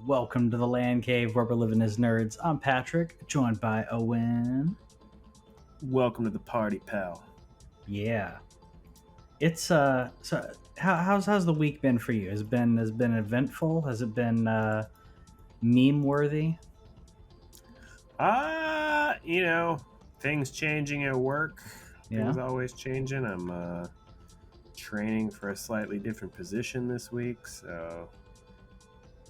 Welcome to the LANCave where we're living as nerds. I'm Patrick, joined by Owen. Welcome to the party, pal. Yeah, it's So how's the week been for you? Has it been eventful? Has it been meme worthy? Things changing at work. Yeah. Things always changing. I'm training for a slightly different position this week, so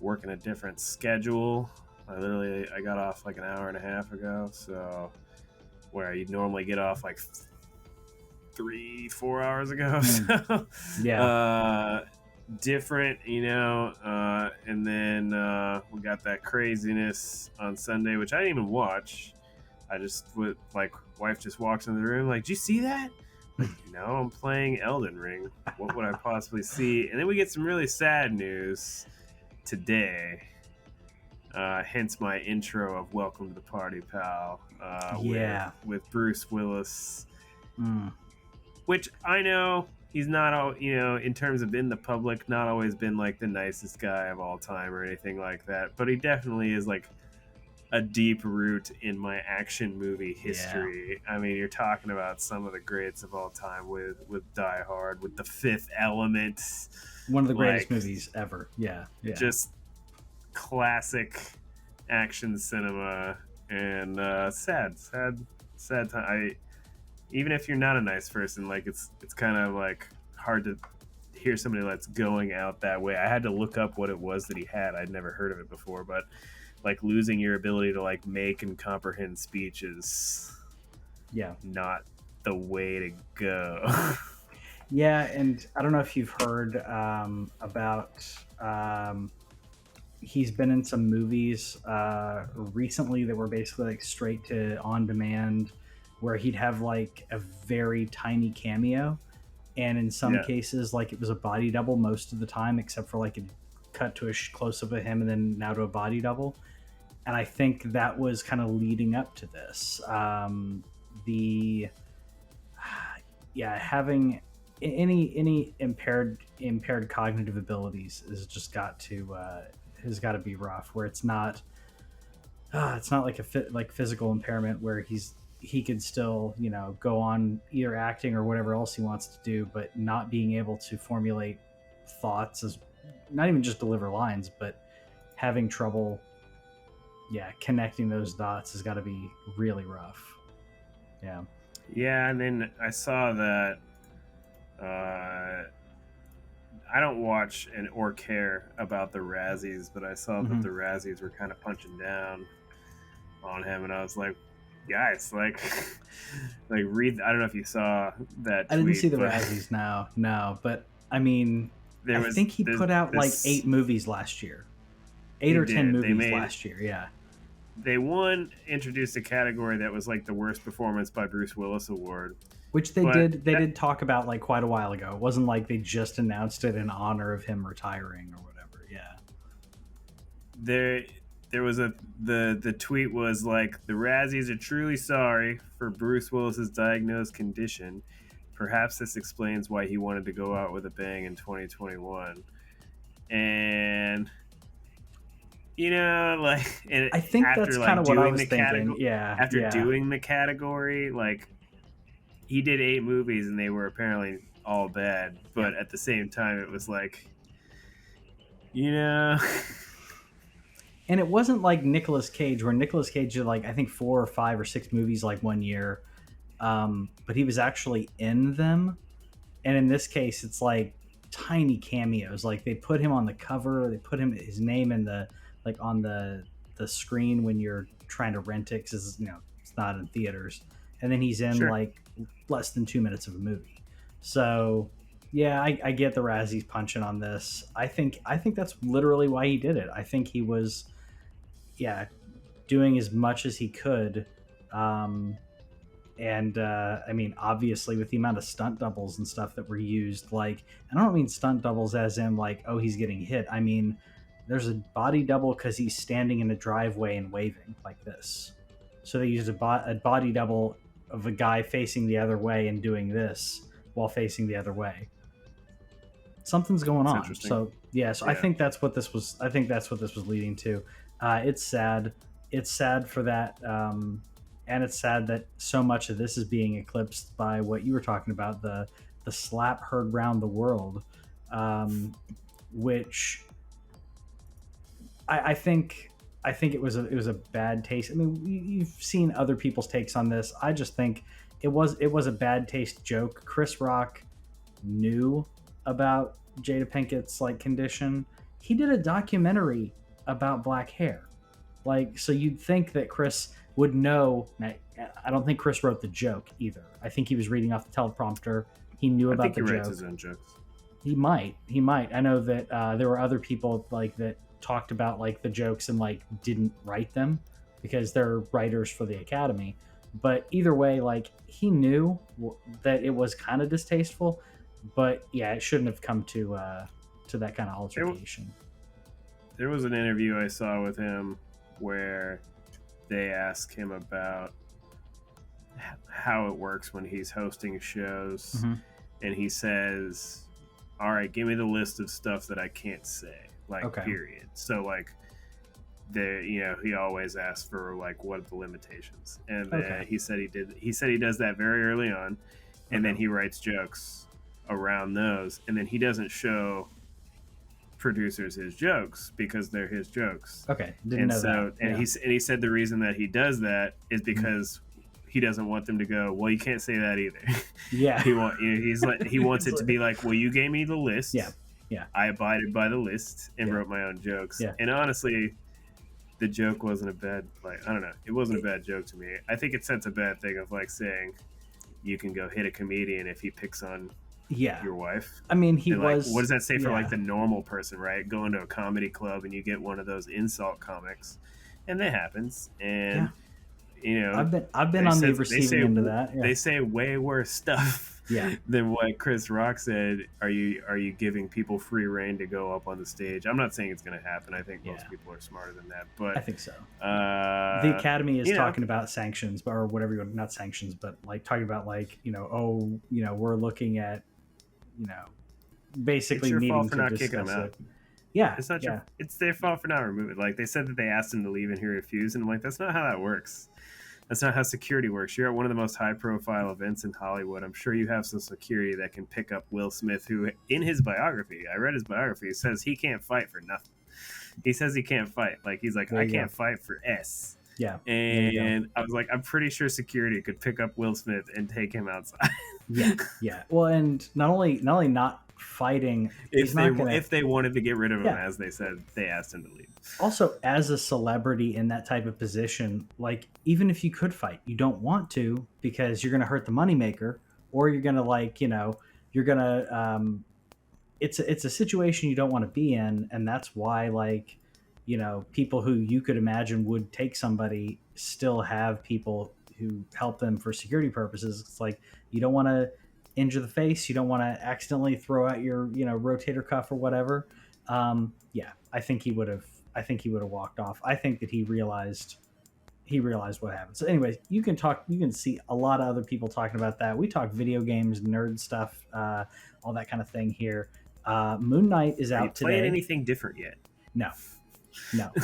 working a different schedule. I got off like an hour and a half ago, so where you'd normally get off like 3-4 hours ago. So Yeah. different, and then we got that craziness on Sunday, which I didn't even watch. I just would like wife just walks in the room like, "Did you see that?" Like, no, I'm playing Elden Ring. What would I possibly see? And then we get some really sad news today. Hence my intro of "Welcome to the Party, Pal." Yeah. With Bruce Willis, Mm. which I know he's not all, in terms of in the public, not always been like the nicest guy of all time or anything like that. But he definitely is like a deep root in my action movie history. Yeah. I mean, you're talking about some of the greats of all time with Die Hard, with The Fifth Element. One of the greatest movies ever. Yeah. Just classic action cinema, and sad time. Even if you're not a nice person, like it's kind of like hard to hear somebody that's going out that way. I had to look up what it was that he had. I'd never heard of it before, but like losing your ability to like make and comprehend speech is not the way to go. Yeah, and I don't know if you've heard about he's been in some movies recently that were basically like straight to on demand, where he'd have like a very tiny cameo, and in some cases like it was a body double most of the time, except for like a cut to a close up of him and then now to a body double. And I think that was kind of leading up to this. Having any impaired cognitive abilities has got to be rough. Where it's not like like physical impairment where he could still go on either acting or whatever else he wants to do, but not being able to formulate thoughts, is not even just deliver lines, but having trouble connecting those dots has got to be really rough. And then I saw that I don't watch or care about the Razzies, but I saw that the Razzies were kind of punching down on him, and I was like, guys, like read. I don't know if you saw that tweet. I didn't see the Razzies. No, but I mean, I think he put out like 8 movies last year. 8 or 10 movies last year. Yeah. They introduced a category that was like the worst performance by Bruce Willis award, which they did talk about like quite a while ago. It wasn't like they just announced it in honor of him retiring or whatever. Yeah. There was the tweet was like, the Razzies are truly sorry for Bruce Willis's diagnosed condition. Perhaps this explains why he wanted to go out with a bang in 2021. And I think that's kind of what I was thinking. After doing the category, like he did 8 movies and they were apparently all bad, but at the same time it was like, and it wasn't like Nicolas Cage, where Nicolas Cage did like I think 4 or 5 or 6 movies like one year, but he was actually in them. And in this case, it's like tiny cameos. Like they put him on the cover, they put his name in the like on the screen when you're trying to rent it, because it's not in theaters, and then he's in like less than 2 minutes of a movie. So yeah, I get the Razzies punching on this. I think that's literally why he did it. I think he was doing as much as he could, and I mean, obviously with the amount of stunt doubles and stuff that were used, like, I don't mean stunt doubles as in like, oh, he's getting hit. I mean, there's a body double because he's standing in a driveway and waving like this. So they used a body double of a guy facing the other way and doing this while facing the other way. something's going It's on. interesting. So yeah, so I Yeah. think that's what this was. I think that's what this was leading to. It's sad. It's sad for that, and it's sad that so much of this is being eclipsed by what you were talking about, the slap heard round the world, which I think it was a bad taste. I mean, you've seen other people's takes on this. I just think it was a bad taste joke. Chris Rock knew about Jada Pinkett's like condition. He did a documentary about black hair. Like, so you'd think that Chris would know. I don't think Chris wrote the joke either. I think he was reading off the teleprompter. He knew I about think the he writes joke. his own jokes. He might. He might. I know that there were other people like that talked about like the jokes and like didn't write them because they're writers for the Academy. But either way, like he knew that it was kind of distasteful. But yeah, it shouldn't have come to that kind of altercation. There was an interview I saw with him where they ask him about how it works when he's hosting shows, Mm-hmm. and he says, "All right, give me the list of stuff that I can't say, like Okay. period." So like, he always asks for like what are the limitations, and then Okay. he said he does that very early on, and then Okay. he writes jokes around those, and then he doesn't show producers his jokes because they're his jokes. Okay. Didn't And know so that. Yeah. he said the reason that he does that is because he doesn't want them to go, well, you can't say that either. Yeah. He wants it to be like, well, you gave me the list. Yeah. Yeah. I abided by the list and Yeah. wrote my own jokes. Yeah. And honestly, the joke wasn't a bad, like, I don't know, it wasn't a bad joke to me. I think it sets a bad thing of like saying you can go hit a comedian if he picks on Yeah. your wife. I mean, he And like, was. what does that say for yeah. like the normal person, right? Going to a comedy club and you get one of those insult comics, and that happens. And I've been on the receiving end of that. Yeah. They say way worse stuff Yeah. than what Chris Rock said. Are you giving people free reign to go up on the stage? I'm not saying it's going to happen. I think most people are smarter than that. But I think so. The Academy is you know, talking about sanctions, or whatever you not sanctions, but like talking about like we're looking at basically it's your needing fault for to not discuss kicking him out. it. Yeah, It's not yeah. it's their fault for not removing it. Like they said that they asked him to leave and he refused, and I'm like, that's not how that works. That's not how security works. You're at one of the most high profile events in Hollywood. I'm sure you have some security that can pick up Will Smith, who in his biography, I read his biography, says he can't fight for nothing. He says he can't fight. Like he's like, I can't fight for S. Yeah. And I was like, I'm pretty sure security could pick up Will Smith and take him outside. Yeah. Well, and not only not fighting, if they wanted to get rid of him, as they said, they asked him to leave. Also, as a celebrity in that type of position, like even if you could fight, you don't want to because you're going to hurt the moneymaker, or you're going to you're going to it's a situation you don't want to be in, and that's why people who you could imagine would take somebody still have people who help them for security purposes. It's like you don't want to injure the face, you don't want to accidentally throw out your rotator cuff or whatever. I think he would have walked off. I think that he realized what happened. So anyways, you can see a lot of other people talking about that. We talk video games, nerd stuff, all that kind of thing here. Moon Knight is out today. Playing anything different yet? No.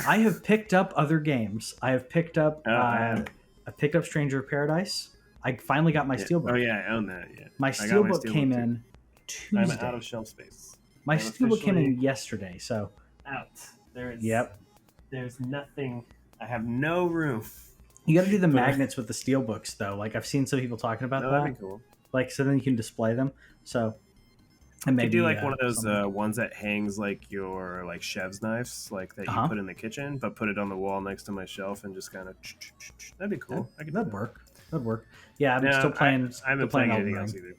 I have picked up other games. I have picked up I picked up Stranger of Paradise. I finally got my Steelbook. Oh yeah, I own that. Yeah, my Steelbook came in Tuesday. I'm out of shelf space. My Steelbook came in yesterday, so out. There's nothing. I have no room. You got to do the magnets with the Steelbooks though. Like I've seen some people talking about that. That'd be cool. Like so then you can display them. So and maybe do like one of those ones that hangs like your like chef's knives, like that you put in the kitchen, but put it on the wall next to my shelf and just kind of. That'd be cool. That'd work. Yeah, I'm still playing. I haven't playing anything else either.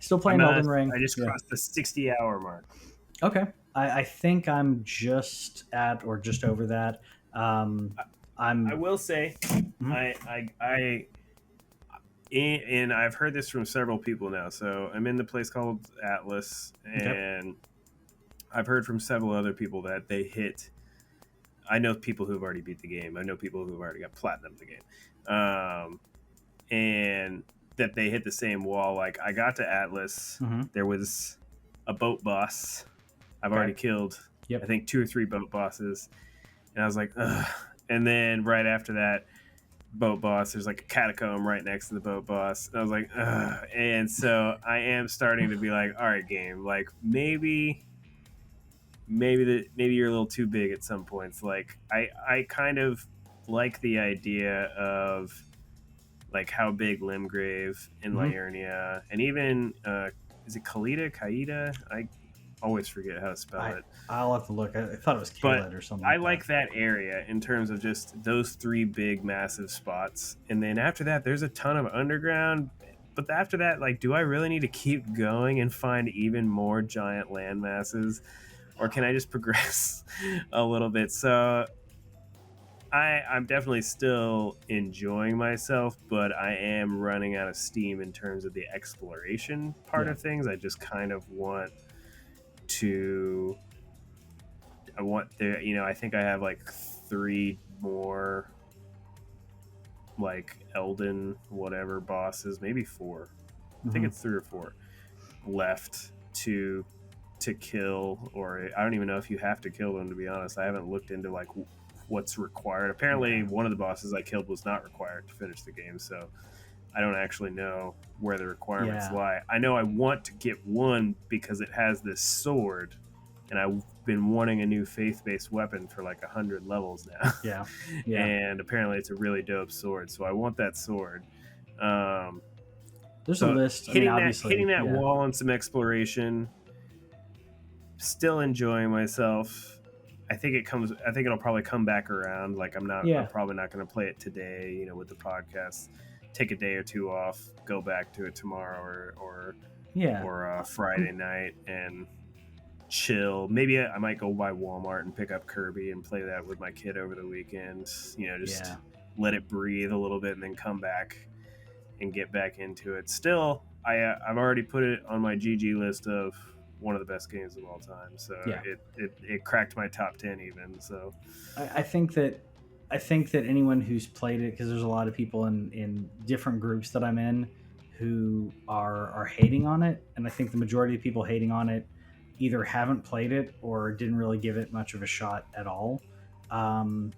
Still playing Elden Ring. I just crossed the 60-hour mark. Okay, I think I'm just at or just over that. I will say, and I've heard this from several people now. So I'm in the place called Atlas, and I've heard from several other people that they hit. I know people who've already beat the game. I know people who've already got platinum the game, and that they hit the same wall. Like I got to Atlas, there was a boat boss. I've Okay. already killed, I Yep. think, 2 or 3 boat bosses, and I was like, ugh. And then right after that boat boss, there's like a catacomb right next to the boat boss, and I was like, ugh. And so I am starting to be like, all right, game, like maybe you're a little too big at some points. Like I kind of like the idea of like how big Limgrave and Hmm. Liurnia, and even is it Kaida? I always forget how to spell I it. I'll have to look. I thought it was But Kaled or something I like that. like that area in terms of just those 3 big massive spots. And then after that there's a ton of underground. But after that, like, do I really need to keep going and find even more giant land masses? Or can I just progress a little bit? So I'm definitely still enjoying myself, but I am running out of steam in terms of the exploration part Yeah. of things. I just kind of want to. I want there. I think I have like 3 more, like Elden whatever bosses, maybe 4. I think Hmm. it's 3 or 4 left to kill, or I don't even know if you have to kill them, to be honest. I haven't looked into like what's required. Apparently Yeah. one of the bosses I killed was not required to finish the game, so I don't actually know where the requirements Yeah. lie. I know I want to get one because it has this sword, and I've been wanting a new faith-based weapon for like 100 levels now. Yeah. Yeah. And apparently it's a really dope sword, so I want that sword. um, There's a so list. I mean, hitting obviously, that yeah. wall on some exploration, still enjoying myself. I think it'll probably come back around. Like I'm Yeah. probably not going to play it today, with the podcast. Take a day or 2 off, go back to it tomorrow Yeah. or I'm, Friday night and chill. Maybe I might go by Walmart and pick up Kirby and play that with my kid over the weekend. Just yeah. let it breathe a little bit and then come back and get back into it. Still, I've already put it on my GG list of one of the best games of all time. So Yeah. it cracked my top 10 even. So I think that anyone who's played it, because there's a lot of people in different groups that I'm in who are hating on it, and I think the majority of people hating on it either haven't played it or didn't really give it much of a shot at all. Um,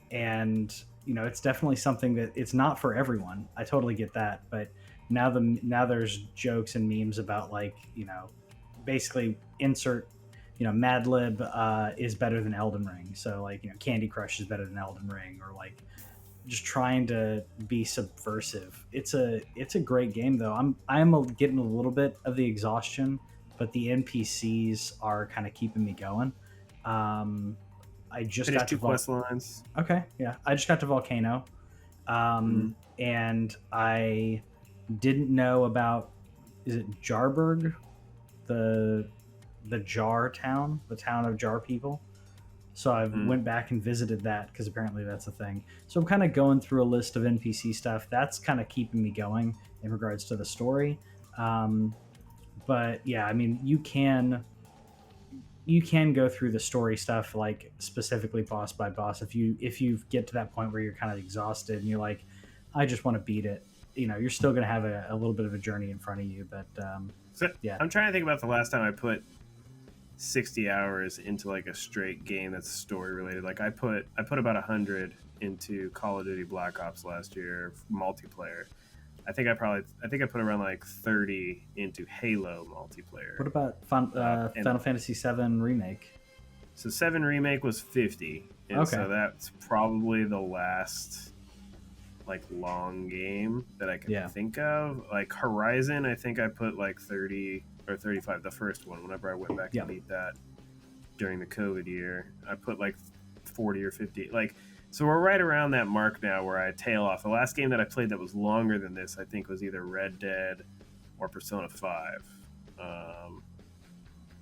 and it's definitely something that it's not for everyone. I totally get that, but now there's jokes and memes about, like, basically insert, Mad Lib is better than Elden Ring, so, like, Candy Crush is better than Elden Ring, or like just trying to be subversive. It's a great game though. I'm getting a little bit of the exhaustion, but the NPCs are kind of keeping me going. um I just finished got to 2 quest lines. Okay, yeah. I just got to Volcano, Mm. and I didn't know about, is it Jarburg, the Jar town, the town of Jar people. So I Mm. went back and visited that because apparently that's a thing. So I'm kind of going through a list of NPC stuff. That's kind of keeping me going in regards to the story. Um, but yeah, I mean, you can go through the story stuff, like specifically boss by boss, if you get to that point where you're kind of exhausted and you're like, I just want to beat it. You're still going to have a little bit of a journey in front of you, but So yeah. I'm trying to think about the last time I put 60 hours into like a straight game that's story related. Like I put about 100 into Call of Duty Black Ops last year multiplayer. I think I put around like 30 into Halo multiplayer. What about And Final Fantasy VII Remake? so 7 remake was 50, and Okay. so that's probably the last like long game that I can Yeah. think of. Like Horizon, I think I put like 30 or 35, the first one, whenever I went back Yeah. and beat that during the COVID year. I put like 40 or 50. Like, so we're right around that mark now where I tail off. The last game that I played that was longer than this, I think, was either Red Dead or Persona 5. Um,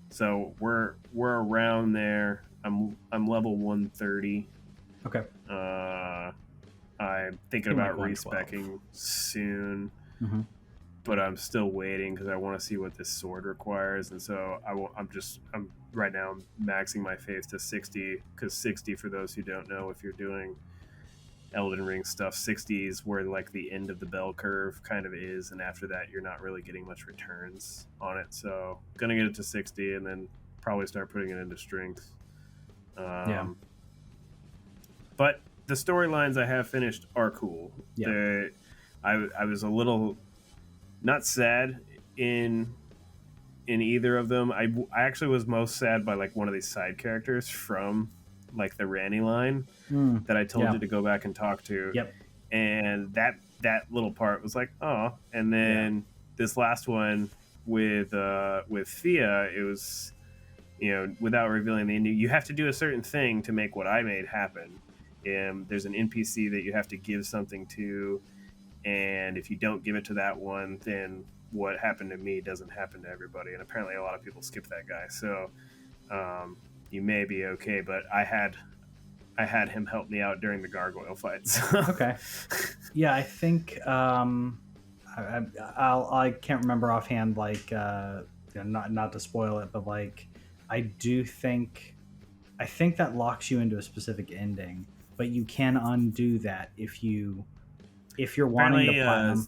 so we're around there. I'm level 130. Okay. I'm thinking I'm like about 112. respecing soon, Mm-hmm. but I'm still waiting because I want to see what this sword requires, and so I'm right now maxing my faith to 60, because 60, for those who don't know, if you're doing Elden Ring stuff. 60 is where like the end of the bell curve kind of is, and after that you're not really getting much returns on it. So gonna get it to 60 and then probably start putting it into strength. Yeah. But the storylines I have finished are cool. Yeah. I was a little not sad in either of them. I actually was most sad by like one of these side characters from like the Ranny line that I told Yeah. you to go back and talk to. Yep. And that little part was like, oh. And then this last one with Thea, it was, you know, without revealing the ending, you have to do a certain thing to make what I made happen. There's an NPC that you have to give something to, and if you don't give it to that one, then what happened to me doesn't happen to everybody. And apparently a lot of people skip that guy. So you may be okay, but I had him help me out during the gargoyle fights. Okay. Yeah, I think I can't remember offhand, like not to spoil it, but like I think that locks you into a specific ending, but you can undo that if you're wanting to platinum.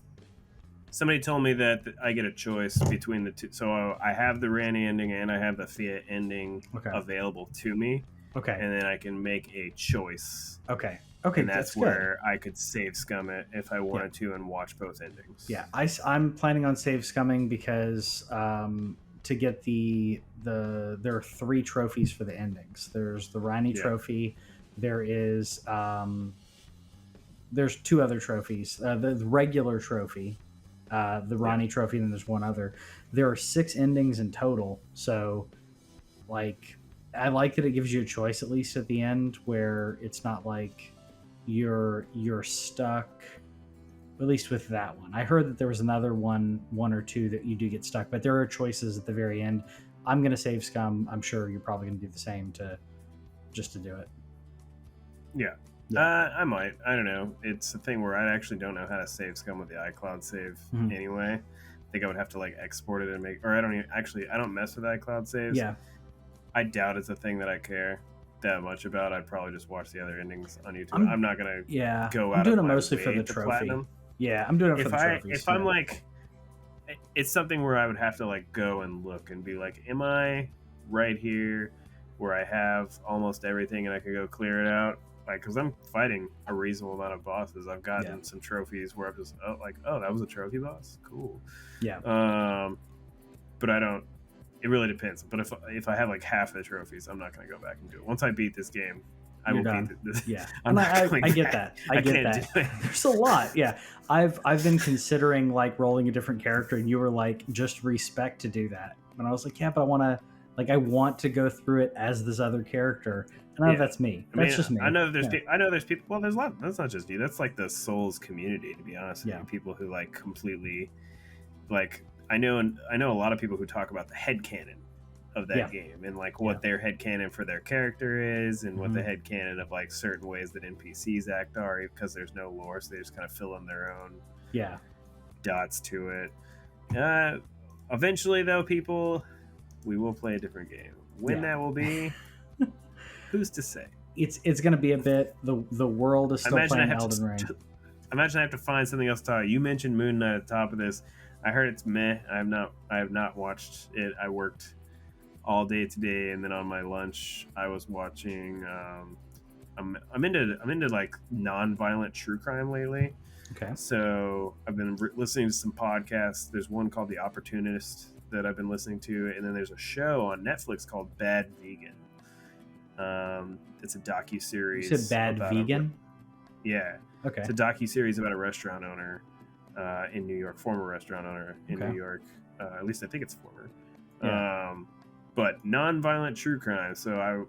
Somebody told me that I get a choice between the two. So I have the Ranny ending and I have the Thea ending available to me. Okay. And then I can make a choice. Okay. And that's where I could save scum it if I wanted to and watch both endings. Yeah, I'm planning on save scumming because to get there are 3 trophies for the endings. There's the Ranny trophy. There is there's 2 other trophies. The regular trophy, the Ronnie trophy, and then there's one other. There are 6 endings in total. So, like, I like that it gives you a choice at least at the end, where it's not like you're stuck. At least with that one, I heard that there was another one or two that you do get stuck, but there are choices at the very end. I'm gonna save scum. I'm sure you're probably gonna do the same to do it. Yeah. I might. I don't know. It's a thing where I actually don't know how to save scum with the iCloud save anyway. I think I would have to like export it and make, or I don't mess with iCloud saves. Yeah. I doubt it's a thing that I care that much about. I'd probably just watch the other endings on YouTube. I'm not gonna go out. I'm doing it mostly for the trophy. Platinum. Yeah, I'm doing it for the trophies. If I'm like, it's something where I would have to like go and look and be like, am I right here where I have almost everything and I could go clear it out? Like, because I'm fighting a reasonable amount of bosses. I've gotten some trophies where I'm just that was a trophy boss. Cool. Yeah. But I don't. It really depends. But if I have like half the trophies, I'm not going to go back and do it. Once I beat this game, I will beat this. Yeah, I get that. I get that. There's a lot. Yeah, I've been considering like rolling a different character, and you were like, just respect to do that. And I was like, yeah, but I want to go through it as this other character. And I know that's me. That's just me. I know there's people. Well, there's a lot. That's not just you. That's like the Souls community, to be honest. Yeah. People who like completely, like I know a lot of people who talk about the headcanon of that game and like what their headcanon for their character is and what the headcanon of like certain ways that NPCs act are, because there's no lore, so they just kind of fill in their own dots to it. Eventually, though, people, we will play a different game. When that will be, who's to say? It's going to be a bit. The world is still playing Elden Ring. Imagine I have to find something else to talk. You mentioned Moon Knight at the top of this. I heard it's meh. I have not watched it. I worked all day today, and then on my lunch I was watching. I'm into like non-violent true crime lately. Okay. So I've been listening to some podcasts. There's one called The Opportunist that I've been listening to, and then there's a show on Netflix called Bad Vegan. It's a docu-series. You said Bad Vegan? Yeah. Okay. It's a docu-series about a restaurant owner in New York, former restaurant owner in New York. At least I think it's former. Yeah. But non-violent true crime. So I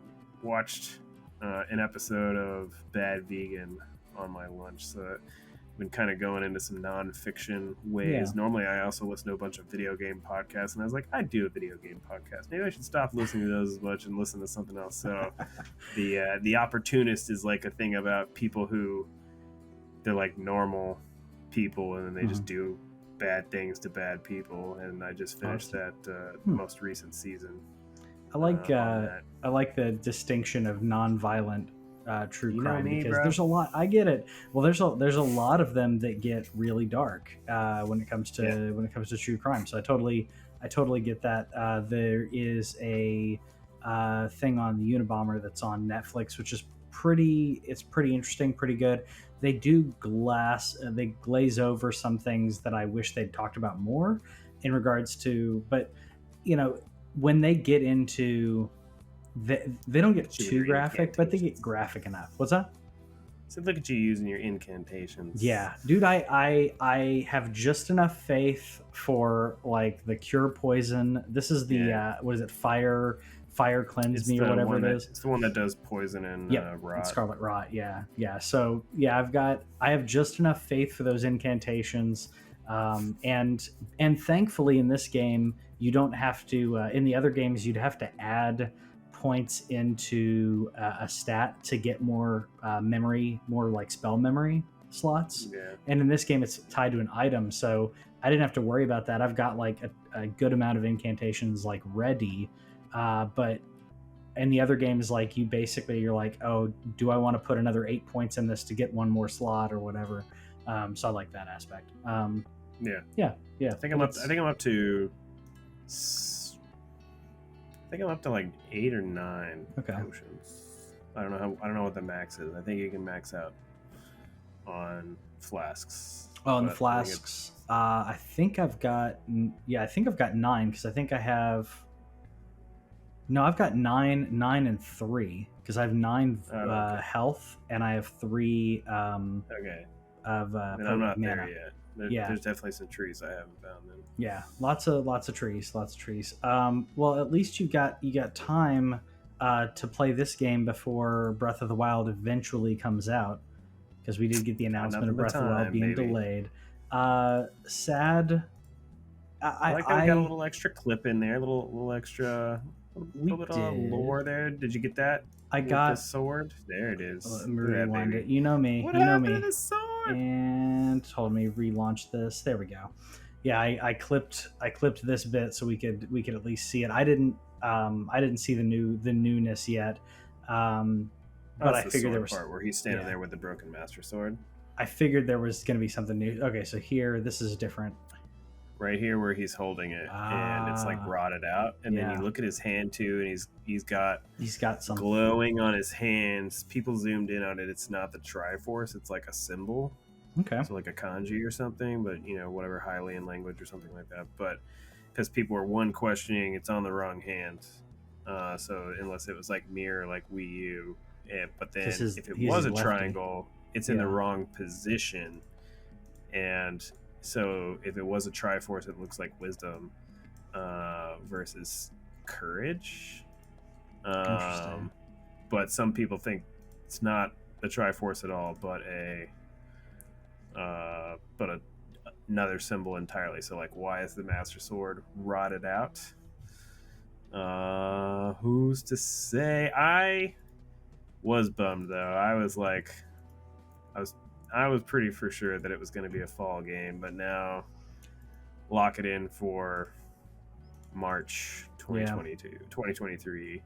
watched an episode of Bad Vegan on my lunch. So I've been kind of going into some non-fiction ways. Yeah. Normally, I also listen to a bunch of video game podcasts, and I was like, I do a video game podcast. Maybe I should stop listening to those as much and listen to something else. So the Opportunist is like a thing about people who they're like normal people, and then they just do bad things to bad people. And I just finished that most recent season. I like the distinction of non-violent true You know crime, me, because bro. there's a lot. I get it. Well, there's a lot of them that get really dark when it comes Yeah. to true crime. So I totally get that. There is a thing on the Unabomber that's on Netflix, which is pretty interesting, pretty good. They glaze over some things that I wish they'd talked about more in regards to, but you know, when they get into they don't get Look at you with too your graphic, but they get incantations. graphic enough. What's that? So look at you using your incantations. Yeah, dude, I have just enough faith for like the cure poison. This is the Yeah. what is it? Fire cleanse It's me or the whatever one it that is. it's the one that does poison and Yep, and rot. Scarlet Rot. Yeah, yeah. So yeah, I have just enough faith for those incantations, and thankfully in this game you don't have to. In the other games, you'd have to add points into a stat to get more memory, more like spell memory slots. Yeah. And in this game, it's tied to an item, so I didn't have to worry about that. I've got like a good amount of incantations like ready, but and the other game is like you're like, oh, do I want to put another 8 points in this to get one more slot or whatever. So I like that aspect. Yeah. Yeah, I think I'm up. I think I'm up to. I think I'm up to like 8 or 9 Okay. potions. I don't know what the max is. I think you can max out on flasks. Oh, and the but flasks. I think I've got 9, because I think I have. No, I've got 9 and 3, because I have 9 okay. health and I have 3 Okay. of And I'm not mana. there yet. Yeah. There's definitely some trees I haven't found. Then. Yeah, lots of trees, Well, at least you got time to play this game before Breath of the Wild eventually comes out, because we did get the announcement of Breath of the Wild being delayed. Sad. I like that we got a little extra clip in there, little extra, little bit of lore there. Did you get that? I got the sword. There it is. Let me rewind it. You know me. What you know happened me. to the sword? And told me relaunch this. There we go. Yeah, I clipped this bit so we could at least see it. I didn't see the newness yet. But I figured there was part where he's standing there with the broken master sword. I figured there was going to be something new. Okay, so here this is different. Right here where he's holding it, and it's like rotted out, and then you look at his hand too, and he's got some glowing on his hands. People zoomed in on it. It's not the Triforce. It's like a symbol. Okay. So like a kanji or something, but whatever Hylian language or something like that. But because people were questioning, it's on the wrong hand. So unless it was like mirror like Wii U, but then if it was a triangle, it's in the wrong position, and so if it was a Triforce, it looks like wisdom versus courage. Interesting. But some people think it's not a Triforce at all, but another symbol entirely. So like, why is the Master Sword rotted out? Who's to say? I was bummed though. I was pretty for sure that it was going to be a fall game, but now lock it in for March 2023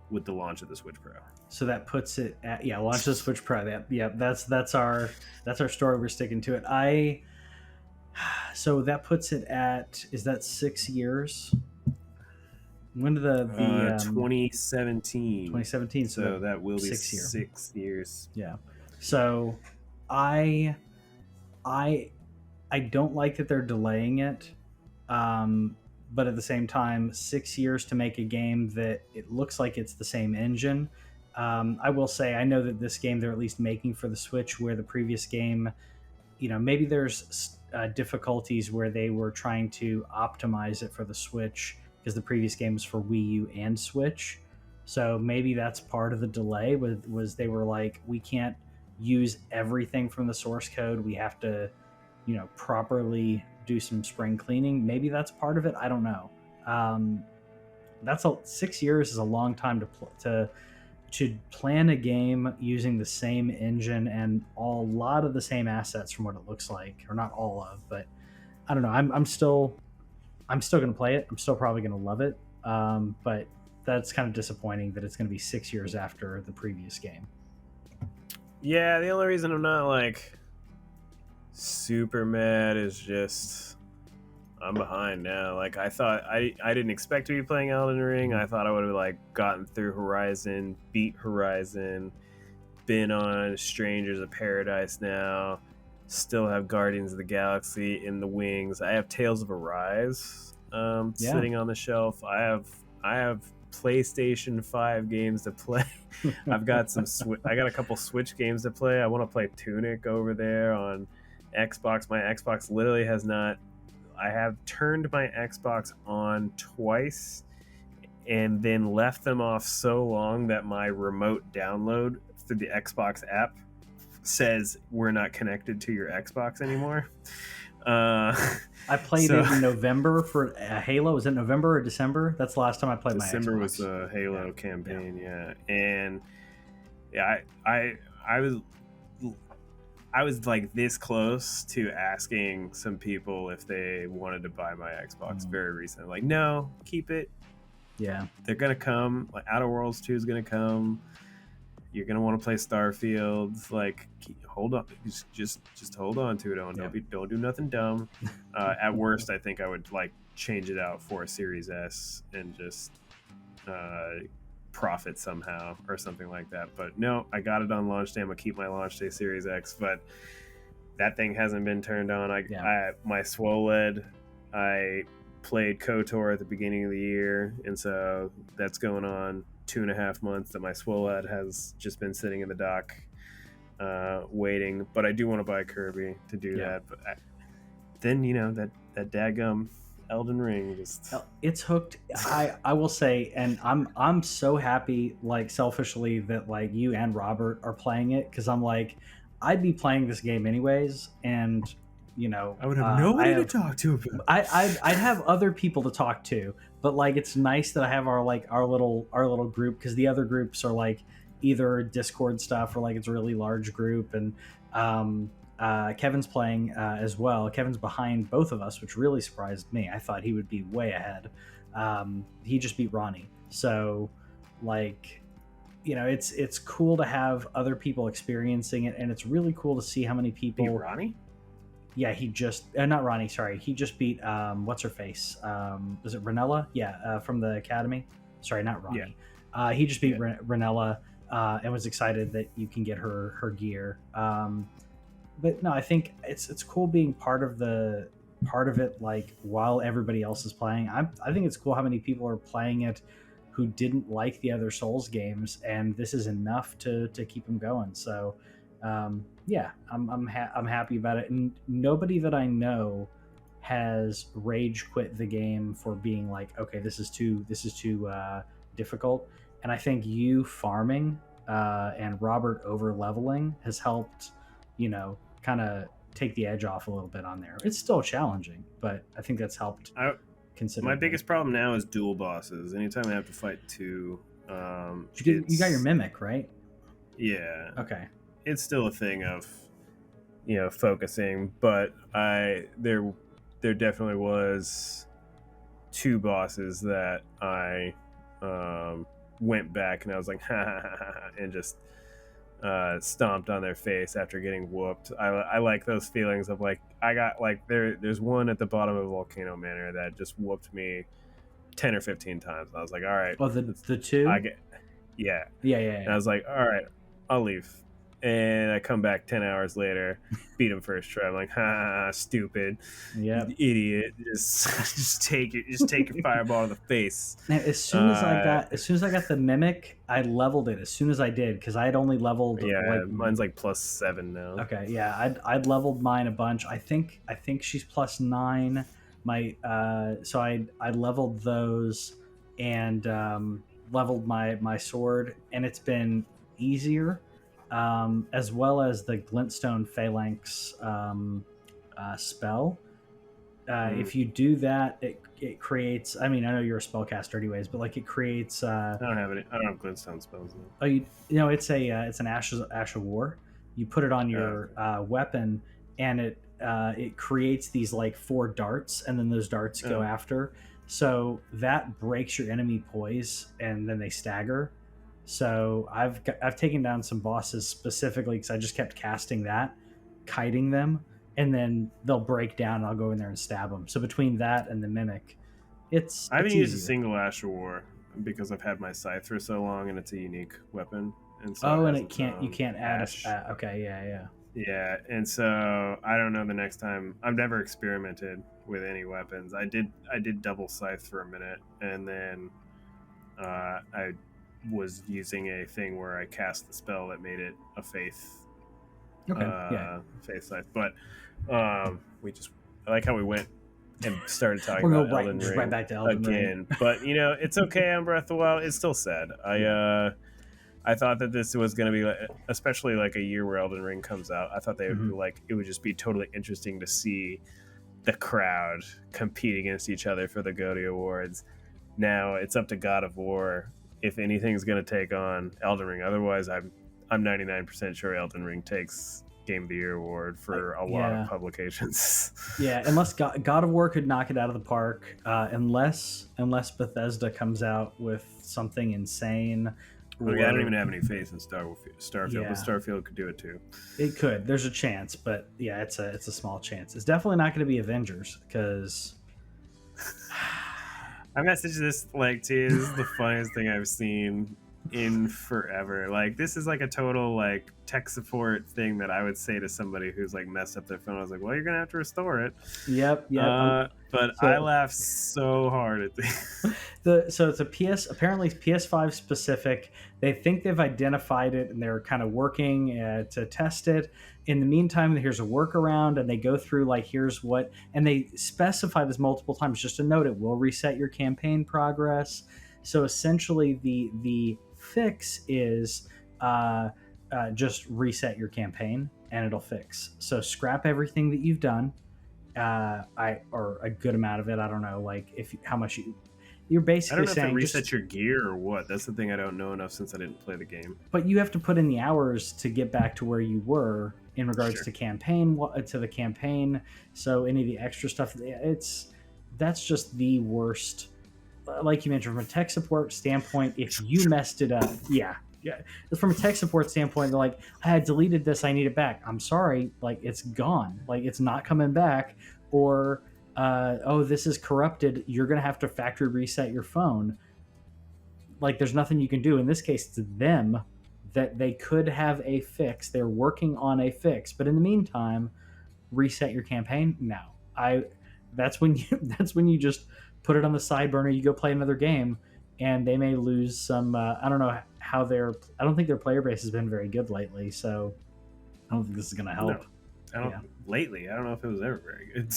with the launch of the Switch Pro. So that puts it at launch the Switch Pro. That's our story. We're sticking to it. So that puts it at, is that 6 years? When did the 2017? 2017. So that will be 6 years. Yeah. So I don't like that they're delaying it, but at the same time, 6 years to make a game that it looks like it's the same engine. I will say, I know that this game they're at least making for the Switch, where the previous game, maybe there's difficulties where they were trying to optimize it for the Switch, because the previous game was for Wii U and Switch. So maybe that's part of the delay, was they were like, we can't use everything from the source code. We have to, properly do some spring cleaning. Maybe that's part of it. I don't know. 6 years is a long time to plan a game using the same engine and a lot of the same assets from what it looks like, or not all of, but I don't know. I'm still going to play it. I'm still probably going to love it. But that's kind of disappointing that it's going to be 6 years after the previous game. Yeah, the only reason I'm not like super mad is just I'm behind now. Like I thought I didn't expect to be playing Elden Ring. I thought I would have like gotten through Horizon, beat Horizon, been on Strangers of Paradise now. Still have Guardians of the Galaxy in the wings. I have Tales of Arise Yeah. sitting on the shelf. I have PlayStation 5 games to play. I've got I got a couple Switch games to play. I want to play Tunic over there on Xbox. My Xbox literally has not. I have turned my Xbox on twice and then left them off so long that my remote download through the Xbox app says we're not connected to your Xbox anymore. Uh, I played so it in November for Halo. Was it November or December? That's the last time I played my December was Xbox. the Halo Yeah. campaign, yeah, and yeah, I was like this close to asking some people if they wanted to buy my Xbox very recently. Like, no, keep it. Yeah. They're gonna come. Like, Outer Worlds 2 is gonna come. You're gonna want to play Starfield. Like, hold on, just hold on to it. Don't do nothing dumb. At worst, I think I would like change it out for a Series S and just profit somehow or something like that. But no, I got it on launch day. I'm gonna keep my launch day Series X, but that thing hasn't been turned on. My Swoled, I played KOTOR at the beginning of the year, and so that's going on 2.5 months that my Swoled has just been sitting in the dock, waiting. But I do want to buy Kirby to do that. But then that daggum Elden Ring just it's hooked. I will say, and I'm so happy, like selfishly, that like you and Robert are playing it, because I'm like, I'd be playing this game anyways, and I would have nobody to talk to about. I'd have other people to talk to, but like it's nice that I have our little group, because the other groups are like either Discord stuff or like it's a really large group, and Kevin's playing as well. Kevin's behind both of us, which really surprised me. I thought he would be way ahead. He just beat Ronnie, so like it's cool to have other people experiencing it, and it's really cool to see how many people. Beat Ronnie? Yeah, he just not Ronnie. Sorry, he just beat what's her face? Was it Ranella? Yeah, from the Academy. Sorry, not Ronnie. He just beat Ranella and was excited that you can get her gear. But no, I think it's cool being part of it. Like while everybody else is playing, I think it's cool how many people are playing it who didn't like the other Souls games, and this is enough to keep them going. So. Yeah, I'm happy about it, and nobody that I know has rage quit the game for being like, okay, this is too difficult. And I think you farming and Robert over leveling has helped, kind of take the edge off a little bit on there. It's still challenging, but I think that's helped considerably. My biggest problem now is dual bosses. Anytime I have to fight two, you got your Mimic, right? Yeah. Okay. It's still a thing of focusing, but there definitely was two bosses that I went back and I was like ha ha ha ha, and just stomped on their face after getting whooped. I like those feelings of like I got like there's one at the bottom of Volcano Manor that just whooped me 10 or 15 times. I was like, all right, the two. Yeah. And I was like, all right, I'll leave. And I come back 10 hours later, beat him first try. I'm like, ha, stupid, idiot. Just take it. Just take your fireball to the face. Man, as soon as I got the Mimic, I leveled it as soon as I did, because I had only leveled. Yeah, mine's like +7 now. Okay, yeah, I'd leveled mine a bunch. I think she's +9. So I leveled those and leveled my sword, and it's been easier. As well as the Glintstone Phalanx spell. If you do that, it creates. I mean, I know you're a spellcaster anyways, but like it creates. I don't have any. I don't have Glintstone spells. Oh, it's an Ash of War. You put it on your weapon, and it creates these like 4 darts, and then those darts go after. So that breaks your enemy poise, and then they stagger. So I've taken down some bosses specifically because I just kept casting that, kiting them, and then they'll break down. And I'll go in there and stab them. So between that and the mimic, I haven't it's used a easier. single Ash of War because I've had my scythe for so long, and it's a unique weapon, and so it Oh, and has it its can't you own can't add Ash. okay, yeah, yeah. Yeah, and so I don't know the next time. I've never experimented with any weapons. I did double scythe for a minute, and then I was using a thing where I cast the spell that made it a Okay, yeah. faith scythe. But we just I like how we went and started talking We're about going Elden right Ring back to Elden Ring. again. But it's okay on Breath of the Wild. It's still sad. Yeah. I thought that this was going to be like, especially like a year where Elden Ring comes out. I thought they would Hmm. like it would just be totally interesting to see the crowd compete against each other for the GOTY awards. Now it's up to God of War if anything's going to take on Elden Ring. Otherwise, I'm 99% sure Elden Ring takes Game of the Year award for a lot of Yeah. publications. Yeah, unless God of War could knock it out of the park, unless Bethesda comes out with something insane, Okay, I don't or even have any faith in Starfield, but yeah, Starfield could do it too. it could. There's a chance, but yeah, it's a small chance. It's definitely not going to be Avengers because I messaged this like to you. This is the funniest thing I've seen in forever. Like this is like a total like tech support thing that I would say to somebody who's like messed up their phone. I was like, well, you're gonna have to restore it. yep. But I So laughed so hard at the. so it's a apparently PS5 specific. They think they've identified it and they're kind of working to test it. In the meantime, here's a workaround, and they go through like here's what, and they specify this multiple times. Just to note, it will reset your campaign progress. So essentially, the fix is just reset your campaign and it'll fix. So scrap everything that you've done, or a good amount of it. I don't know, like if how much you're I don't basically know if it saying resets just, your gear or what. That's the thing I don't know enough since I didn't play the game. but you have to put in the hours to get back to where you were in regards Sure. to the campaign. So any of the extra stuff, that's just the worst. Like you mentioned, from a tech support standpoint, if you messed it up, yeah. From a tech support standpoint, they're like, I had deleted this, I need it back. I'm sorry, like it's gone, like it's not coming back. Or oh, this is corrupted. You're gonna have to factory reset your phone. Like there's nothing you can do. In this case, it's them that they could have a fix. They're working on a fix, but in the meantime, reset your campaign. No, I. That's when you. That's when you just put it on the side burner. You go play another game, and they may lose some. I don't know how their. I don't think their player base has been very good lately. So I don't think this is going to help. No, I don't. Yeah. Lately, I don't know if it was ever very good.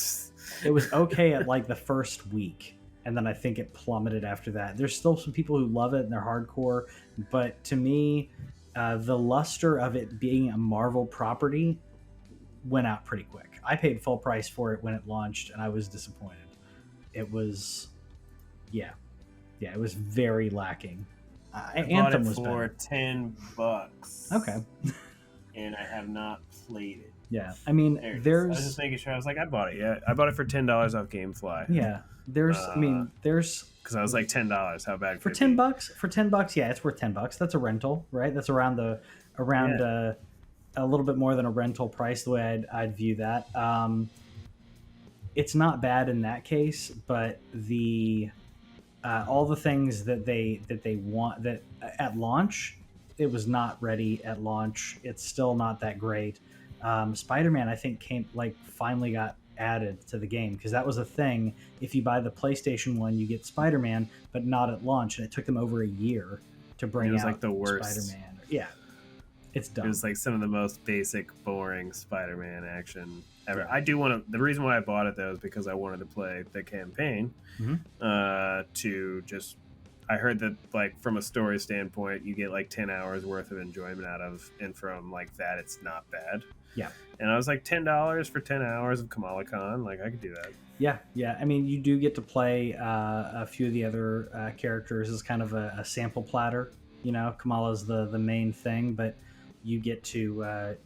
It was okay at like the first week, and then I think it plummeted after that. There's still some people who love it and they're hardcore, but to me, the luster of it being a Marvel property went out pretty quick. I paid full price for it when it launched, and I was disappointed. It was, yeah, it was very lacking. I bought Anthem it was for better. $10. Okay, And I have not played it. yeah. I mean, There it is. I there's, was just making sure. I was like, I bought it. Yeah, I bought it for $10 off GameFly. yeah, there's. I mean, there's because I was like $10. How bad for could it be? $10. For $10, yeah, it's worth $10. That's a rental, right? That's around Yeah. a little bit more than a rental price. The way I'd view that. It's not bad in that case, but the all the things that they want that at launch, it was not ready at launch. It's still not that great. Spider-Man, I think, finally got added to the game because that was a thing. If you buy the PlayStation one, you get Spider-Man, but not at launch, and it took them over a year to bring It was out like the worst. Spider-Man. Yeah, it's dumb. It was like some of the most basic, boring Spider-Man action ever. I do want to. The reason why I bought it though is because I wanted to play the campaign. To just, I heard that like from a story standpoint, you get like 10 hours worth of enjoyment out of, and from like that, it's not bad. Yeah. And I was like $10 for 10 hours of Kamala Khan. Like I could do that. Yeah. I mean, you do get to play a few of the other characters as kind of a sample platter. You know, Kamala's the main thing, but you get to,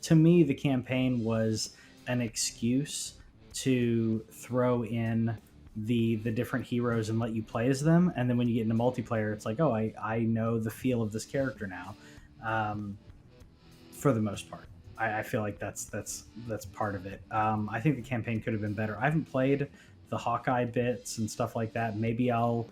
to me, the campaign was an excuse to throw in the different heroes and let you play as them. And then when you get into multiplayer, it's like, oh, I know the feel of this character now. For the most part, I feel like that's part of it. I think the campaign could have been better. I haven't played the Hawkeye bits and stuff like that. Maybe I'll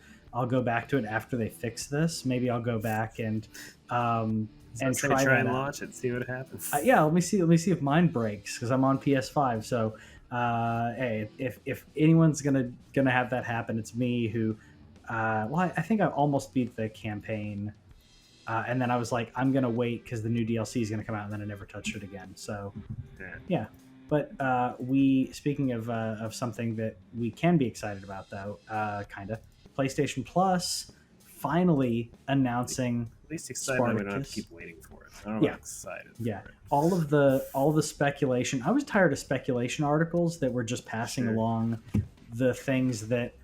go back to it after they fix this. Maybe I'll go back and try try that and out. launch it, see what happens. Yeah, let me see if mine breaks because I'm on PS5. So hey, if anyone's gonna have that happen, it's me. Who well, I think I almost beat the campaign. And then I was like, I'm gonna wait because the new DLC is gonna come out, and then I never touched it again. So, yeah. But speaking of something that we can be excited about, though, kind of PlayStation Plus finally announcing At least excited that we don't have to keep waiting for it. I don't know. Yeah. Excited. Yeah. All the speculation. I was tired of speculation articles that were just passing along the things that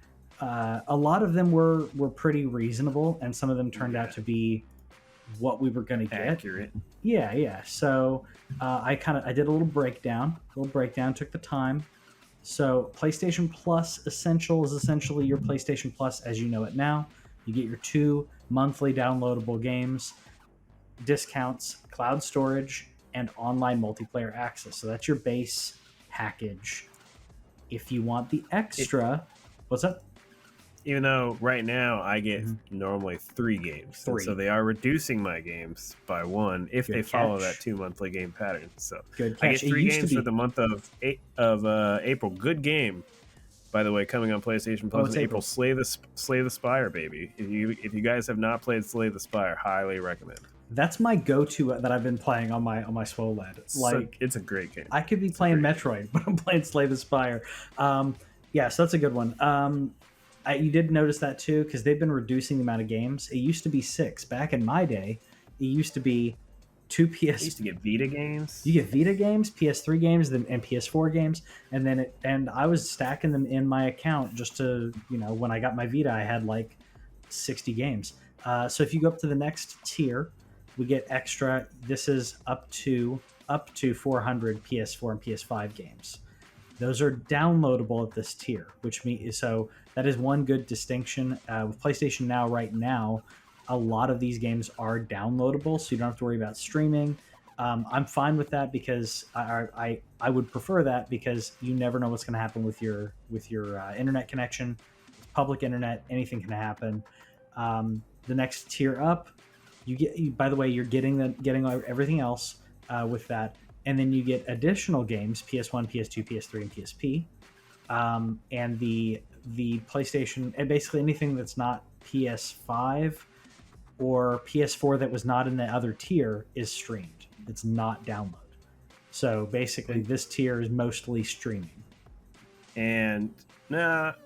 a lot of them were pretty reasonable, and some of them turned out to be what we were going to get. Accurate. Yeah. So I did a little breakdown, took the time. So PlayStation Plus Essential is essentially your PlayStation Plus as you know it now. You get your 2 monthly downloadable games, discounts, cloud storage, and online multiplayer access. So that's your base package. If you want the extra, what's up? Even though right now I get normally 3 games. 3. So they are reducing my games by 1 if they follow that 2 monthly game pattern. So good I get 3 games for the month of April. Good game, by the way, coming on PlayStation Plus in April. Slay the Spire, baby. If you guys have not played Slay the Spire, highly recommend. That's my go-to that I've been playing on my SwoLED. Like, it's a great game. I could be playing Metroid, but I'm playing Slay the Spire. Yeah, so that's a good one. You did notice that too, because they've been reducing the amount of games. It used to be 6. Back in my day, it used to be 2 PS. You used to get Vita games. You get Vita games, PS3 games, and PS4 games, and then I was stacking them in my account just to, when I got my Vita, I had like 60 games. So if you go up to the next tier, we get extra. This is up to 400 PS4 and PS5 games. Those are downloadable at this tier, which means so that is one good distinction. With PlayStation Now, right now, a lot of these games are downloadable, so you don't have to worry about streaming. I'm fine with that because I would prefer that because you never know what's going to happen with your internet connection. It's public internet, anything can happen. The next tier up, by the way, you're getting everything else with that. And then you get additional games, PS1, PS2, PS3, and PSP. And the PlayStation, and basically anything that's not PS5 or PS4 that was not in the other tier is streamed. It's not download. So basically this tier is mostly streaming. And not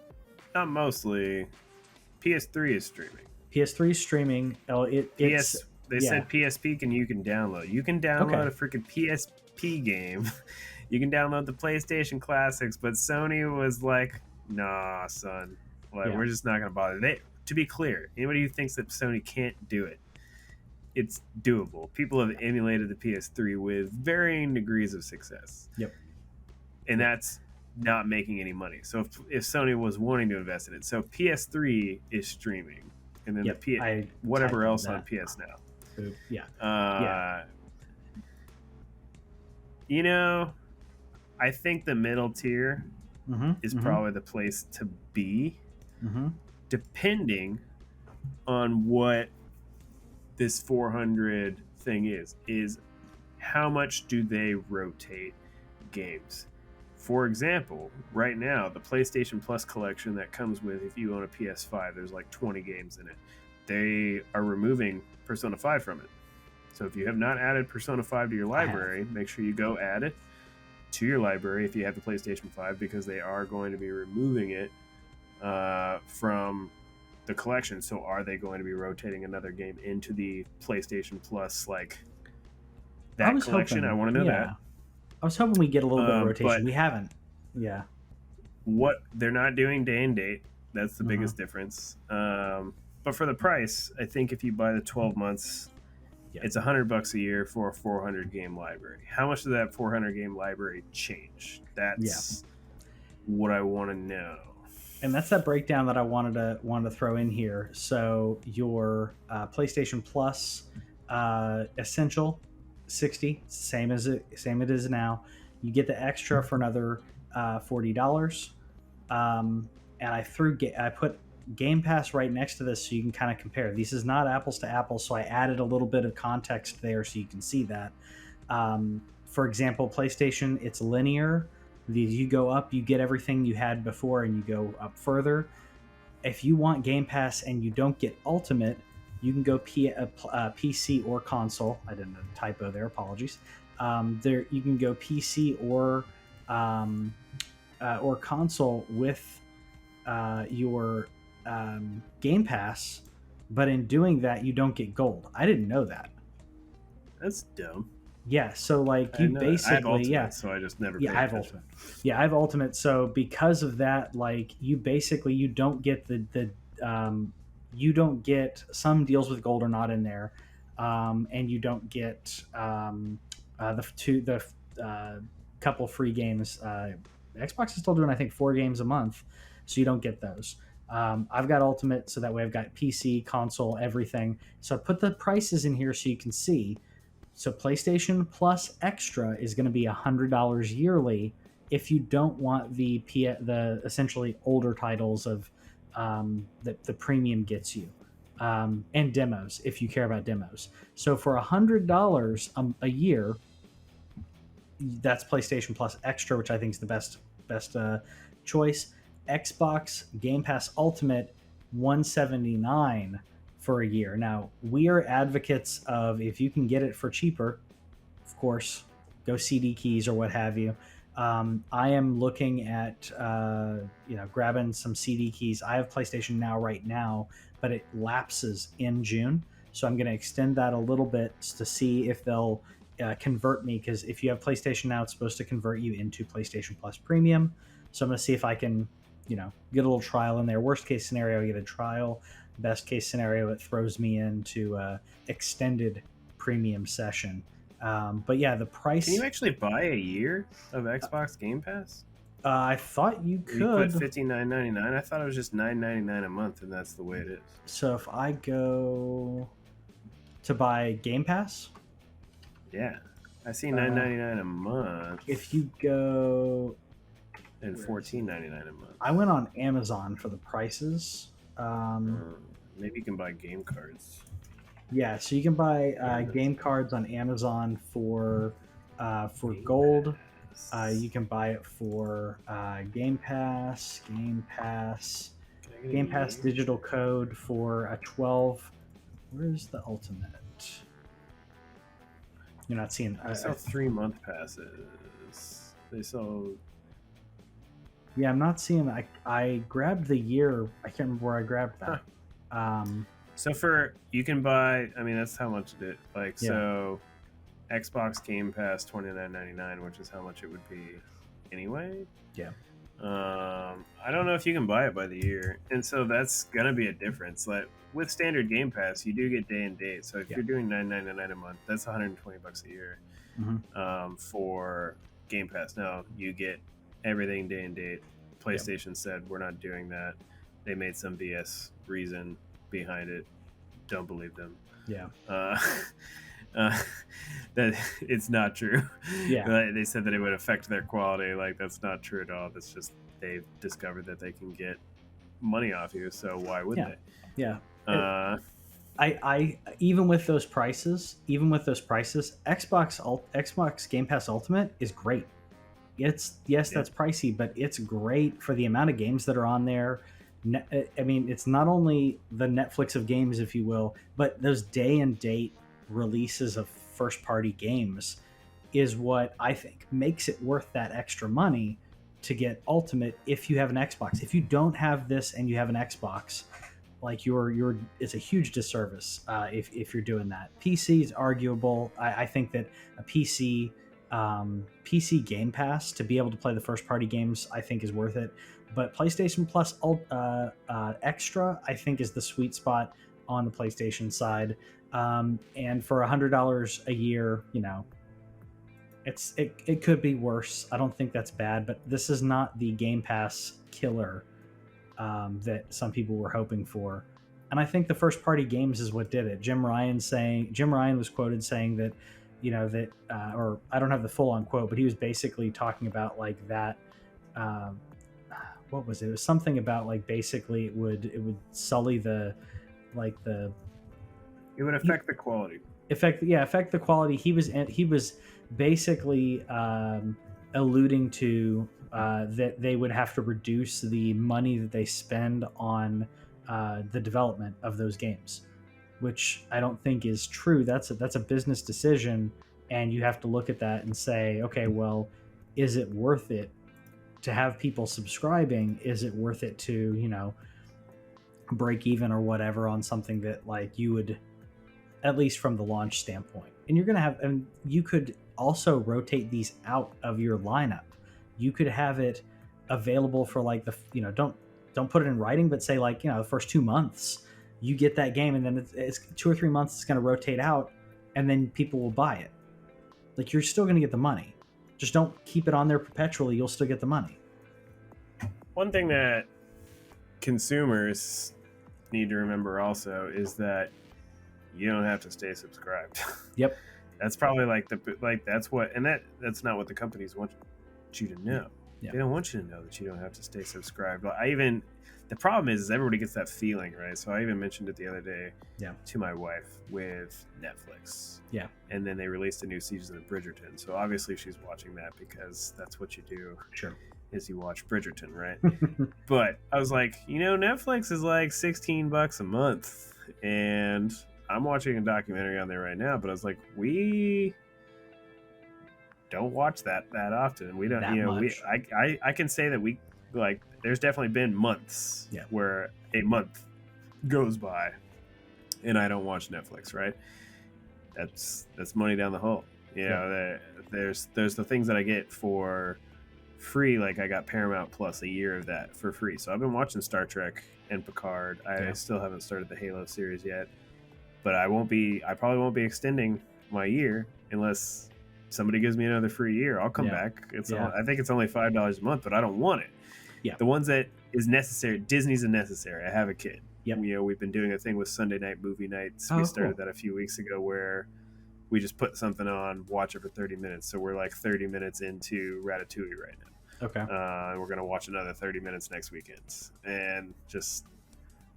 mostly. PS3 is streaming. PS3 is streaming. Oh, They said PSP you can download. You can download a freaking PSP game. You can download the PlayStation Classics, but Sony was like, nah, son. We're just not going to bother. To be clear, anybody who thinks that Sony can't do it, it's doable. People have emulated the PS3 with varying degrees of success. Yep. And that's not making any money. So if Sony was wanting to invest in it. So PS3 is streaming. And then whatever else on PS Now. I think the middle tier is probably the place to be, depending on what this 400 thing is how much do they rotate games. For example, right now, the PlayStation Plus collection that comes with, if you own a PS5, there's like 20 games in it. They are removing Persona 5 from it. So if you have not added Persona 5 to your library, make sure you go add it to your library if you have the PlayStation 5, because they are going to be removing it from the collection. So are they going to be rotating another game into the PlayStation Plus, like that collection? I want to know that. I was hoping we get a little bit of rotation. We haven't. Yeah. What they're not doing day and date. That's the biggest difference. But for the price, I think if you buy the 12 months, it's $100 a year for a 400 game library. How much does that 400 game library change? That's what I want to know. And that's that breakdown that I wanted to throw in here. So your PlayStation Plus Essential 60, same it is now. You get the extra for another $40. And I put Game Pass right next to this so you can kind of compare. This is not apples to apples, so I added a little bit of context there so you can see that. For example, PlayStation, it's linear. You go up, you get everything you had before, and you go up further. If you want Game Pass and you don't get Ultimate, you can go PC or console. I didn't know the typo there. Apologies. There you can go PC or console with your Game Pass, but in doing that, you don't get gold. I didn't know that. That's dumb. Yeah, so like you basically, I have Ultimate, so I just never. Yeah, I have Ultimate. Yeah, I have Ultimate. So because of that, like you don't get you don't get some deals with gold are not in there, and you don't get the couple free games. Xbox is still doing I think 4 games a month, so you don't get those. I've got Ultimate, so that way I've got PC, console, everything. So I put the prices in here so you can see. So PlayStation Plus Extra is going to be $100 yearly if you don't want the essentially older titles of that the premium gets you, and demos if you care about demos. So for $100 a year, that's PlayStation Plus Extra, which I think is the best choice. Xbox Game Pass Ultimate, $179 for a year. Now, we are advocates of if you can get it for cheaper, of course, go CD keys or what have you. I am looking at grabbing some CD keys. I have PlayStation Now right now, but it lapses in June, so I'm going to extend that a little bit to see if they'll convert me, because if you have PlayStation Now, it's supposed to convert you into PlayStation Plus Premium. So I'm going to see if I can get a little trial in there. Worst case scenario, I get a trial. Best case scenario, it throws me into extended premium session. But yeah, the price. Can you actually buy a year of Xbox Game Pass? I thought you could. You put $59.99. I thought it was just $9.99 a month, and that's the way it is. So if I go to buy Game Pass, yeah, I see $9.99 a month. If you go, and $14.99 a month. I went on Amazon for the prices. Maybe you can buy game cards. Yeah, so you can buy game cards on Amazon for gold. You can buy it for Game Pass digital code for a 12. Where's the Ultimate? You're not seeing. I sell 3-month passes. They sell. Yeah, I'm not seeing. I grabbed the year. I can't remember where I grabbed that. Huh. So you can buy. I mean, that's how much it like. Yeah. So, Xbox Game Pass $29.99, which is how much it would be, anyway. Yeah. I don't know if you can buy it by the year, and so that's gonna be a difference. Like with standard Game Pass, you do get day and date. So if you're doing $9.99 a month, that's $120 a year. Mm-hmm. For Game Pass. Now you get everything day and date. PlayStation said we're not doing that. They made some BS reason behind it. Don't believe them. Yeah. That it's not true. Yeah. They said that it would affect their quality. Like, that's not true at all. That's just they've discovered that they can get money off you. So why would they? Yeah. I even with those prices, Xbox Game Pass Ultimate is great. That's pricey, but it's great for the amount of games that are on there. I mean, it's not only the Netflix of games, if you will, but those day and date releases of first party games is what I think makes it worth that extra money to get Ultimate if you have an Xbox. If you don't have this and you have an Xbox, like it's a huge disservice if you're doing that. PC is arguable. I think that a PC Game Pass to be able to play the first party games, I think is worth it. But PlayStation Plus Extra, I think, is the sweet spot on the PlayStation side. And for $100 a year, it could be worse. I don't think that's bad, but this is not the Game Pass killer that some people were hoping for. And I think the first party games is what did it. Jim Ryan was quoted saying that, or I don't have the full on quote, but he was basically talking about like that. Um, what was it? It was something about like basically it would sully the like the It would affect the quality. affect the quality. He was basically alluding to that they would have to reduce the money that they spend on the development of those games, which I don't think is true. That's a business decision, and you have to look at that and say, okay, well, is it worth it to have people subscribing? Is it worth it to break even or whatever on something that like you would, at least from the launch standpoint? And you're going to have, and you could also rotate these out of your lineup. You could have it available for like don't put it in writing, but say like, the first 2 months you get that game, and then it's 2 or 3 months it's going to rotate out, and then people will buy it. Like, you're still going to get the money. Just don't keep it on there perpetually. You'll still get the money. One thing that consumers need to remember also is that you don't have to stay subscribed. Yep. That's probably that's not what the companies want you to know. Yeah. They don't want you to know that you don't have to stay subscribed. The problem is everybody gets that feeling, right? So I even mentioned it the other day to my wife with Netflix. Yeah. And then they released a new season of Bridgerton. So obviously she's watching that because that's what you do. Sure. Is you watch Bridgerton, right? But I was like, Netflix is like $16 a month, and I'm watching a documentary on there right now. But I was like, we don't watch that often. We don't, much. I can say that we like. There's definitely been months where a month goes by, and I don't watch Netflix. Right? That's money down the hole. There's the things that I get for free. Like I got Paramount Plus, a year of that for free. So I've been watching Star Trek and Picard. I still haven't started the Halo series yet, but I probably won't be extending my year unless somebody gives me another free year. I'll come back. I think it's only $5 a month, but I don't want it. Yeah. The ones that is necessary, Disney's a necessary. I have a kid. Yep. We've been doing a thing with Sunday night movie nights. We started that a few weeks ago where we just put something on, watch it for 30 minutes. So we're like 30 minutes into Ratatouille right now. Okay. And we're going to watch another 30 minutes next weekend. And just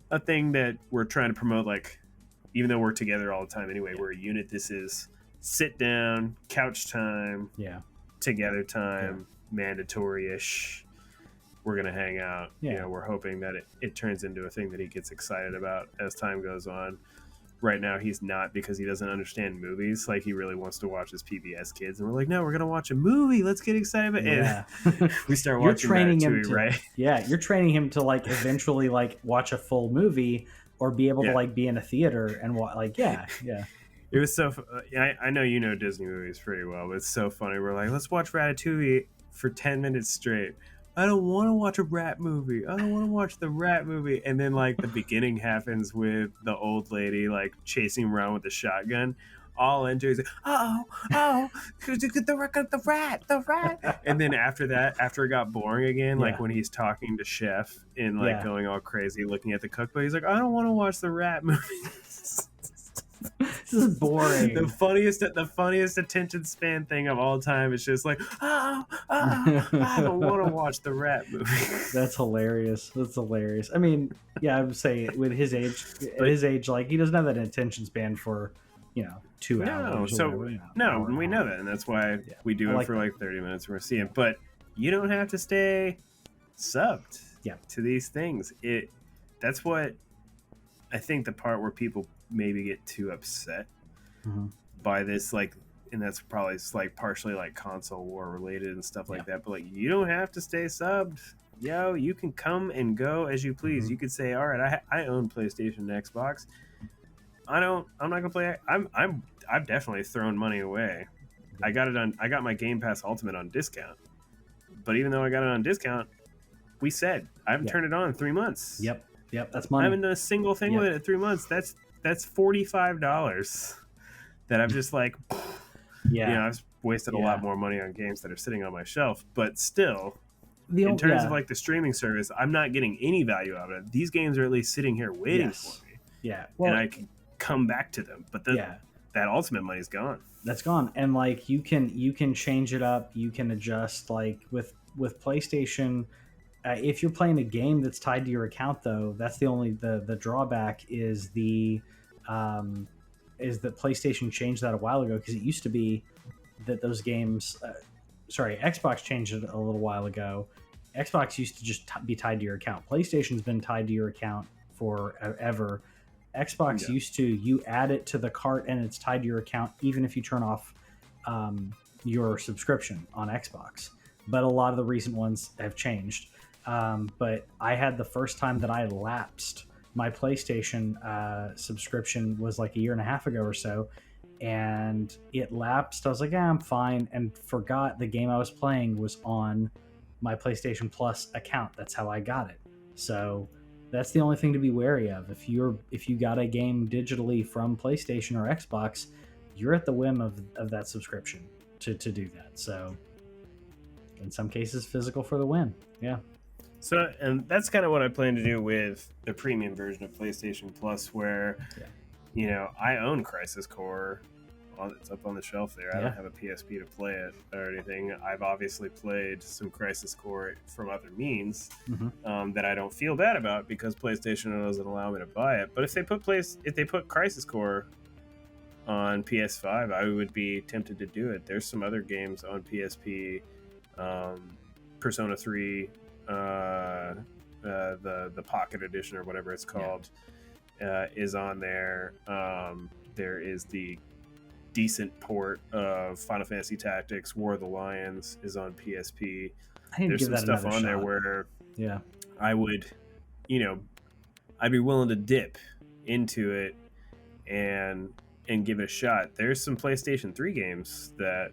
a thing that we're trying to promote, like, even though we're together all the time anyway, we're a unit. This is sit down, couch time, together time, mandatory-ish. We're going to hang out. We're hoping that it turns into a thing that he gets excited about as time goes on. Right now, he's not, because he doesn't understand movies. Like, he really wants to watch his PBS Kids. And we're like, no, we're going to watch a movie. Let's get excited about it. Yeah. We start watching Ratatouille, right? Yeah, you're training him to, like, eventually, like, watch a full movie or be able to, like, be in a theater and watch. It was so... I know you know Disney movies pretty well, but it's so funny. We're like, let's watch Ratatouille for 10 minutes straight. I don't want to watch a rat movie. I don't want to watch the rat movie. And then, like, the beginning happens with the old lady, like, chasing him around with the shotgun. All into it. He's like, the rat. And then after that, after it got boring again, like when he's talking to Chef and, like, going all crazy, looking at the cookbook, he's like, I don't want to watch the rat movie. This is boring. The funniest attention span thing of all time is just like, I don't want to watch the rat movie. That's hilarious. I mean, I would say with his age, like, he doesn't have that attention span for 2 hours. So we know that, and that's why we do it for like 30 minutes. We're seeing, but you don't have to stay subbed to these things. That's what I think the part where people maybe get too upset by this, like, and that's probably like partially like console war related and stuff like that, but like, you don't have to stay subbed. You can come and go as you please. You could say, all right, I own PlayStation and Xbox. I'm not gonna play. I've definitely thrown money away. I got my Game Pass Ultimate on discount, but even though I got it on discount, we said I haven't turned it on in 3 months. Yep, that's money. I haven't done a single thing with it in 3 months. That's $45 that I'm just like, I've wasted a lot more money on games that are sitting on my shelf, but still, In terms of yeah, like the streaming service, I'm not getting any value out of it. These games are at least sitting here waiting for yes, me, yeah. and Well, I can come back to them. But yeah, that ultimate money's gone. that's gone. And like you can change it up, you can adjust like with PlayStation. If you're playing a game that's tied to your account, though, that's the only the drawback um, is that PlayStation changed that a while ago, because it used to be that those games, sorry, Xbox changed it a little while ago. Xbox used to just be tied to your account. PlayStation's been tied to your account forever. Xbox Yeah. used to, you add it to the cart and it's tied to your account even if you turn off your subscription on Xbox. But a lot of the recent ones have changed. But I had the first time that I lapsed my PlayStation subscription was like a year and a half ago or so, and it lapsed. I was like, yeah, I'm fine, and forgot the game I was playing was on my PlayStation Plus account. That's how I got it. So that's the only thing to be wary of. If you got a game digitally from PlayStation or Xbox, you're at the whim of that subscription to do that. So in some cases, physical for the win. Yeah. So, and that's kind of what I plan to do with the premium version of PlayStation Plus, where, Yeah. you know, I own Crisis Core. It's up on the shelf there. I don't have a PSP to play it or anything. I've obviously played some Crisis Core from other means that I don't feel bad about, because PlayStation doesn't allow me to buy it. But if they put Crisis Core on PS5, I would be tempted to do it. There's some other games on PSP, Persona 3. The Pocket Edition or whatever it's called is on there. There is the decent port of Final Fantasy Tactics. War of the Lions is on PSP. There's some stuff on there where I would, you know, I'd be willing to dip into it and give it a shot. There's some PlayStation 3 games that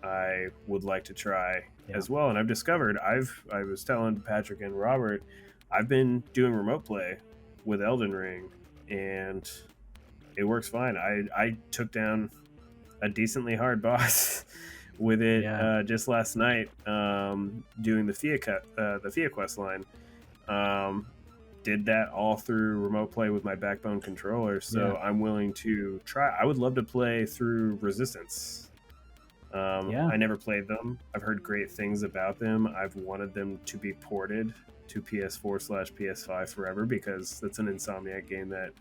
I would like to try as well. And I've discovered, I was telling Patrick and Robert, I've been doing remote play with Elden Ring, and it works fine. I took down a decently hard boss with it just last night, doing the Fia quest line. Did that all through remote play with my Backbone controller, so I'm willing to try. I would love to play through Resistance. I never played them. I've heard great things about them. I've wanted them to be ported to PS4/PS5 forever, because that's an Insomniac game that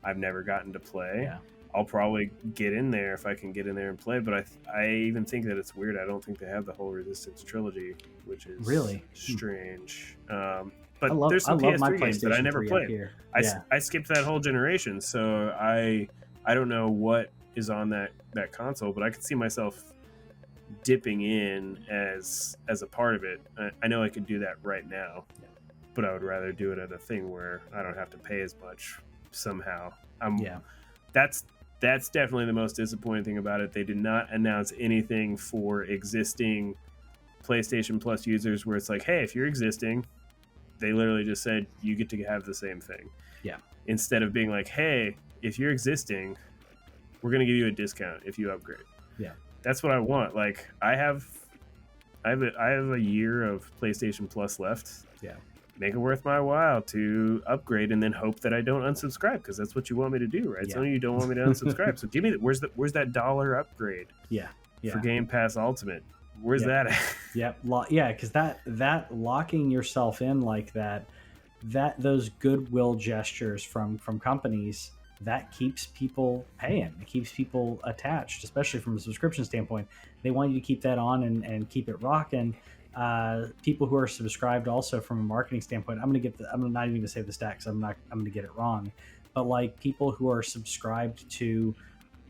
I've never gotten to play. I'll probably get in there if I can get in there and play, but I even think that it's weird. I don't think they have the whole Resistance trilogy, which is really strange. But there's some PS3 games that I never played. I skipped that whole generation, so I don't know what is on that console, but I could see myself dipping in as a part of it. I know I could do that right now, but I would rather do it at a thing where I don't have to pay as much somehow. That's definitely the most disappointing thing about it. They did not announce anything for existing PlayStation Plus users where it's like, hey, if you're existing, they literally just said you get to have the same thing. Instead of being like, hey, if you're existing, we're going to give you a discount if you upgrade. That's what I want. Like, I have a year of PlayStation Plus left. Make it worth my while to upgrade, and then hope that I don't unsubscribe, because that's what you want me to do, right? So you don't want me to unsubscribe. So give me where's that $1 upgrade? For Game Pass Ultimate. Where's that at? Because that locking yourself in like that those goodwill gestures from companies, that keeps people paying. It keeps people attached, especially from a subscription standpoint. They want you to keep that on and keep it rocking. People who are subscribed also, from a marketing standpoint, I'm not even gonna say the stat, because I'm gonna get it wrong. But like, people who are subscribed to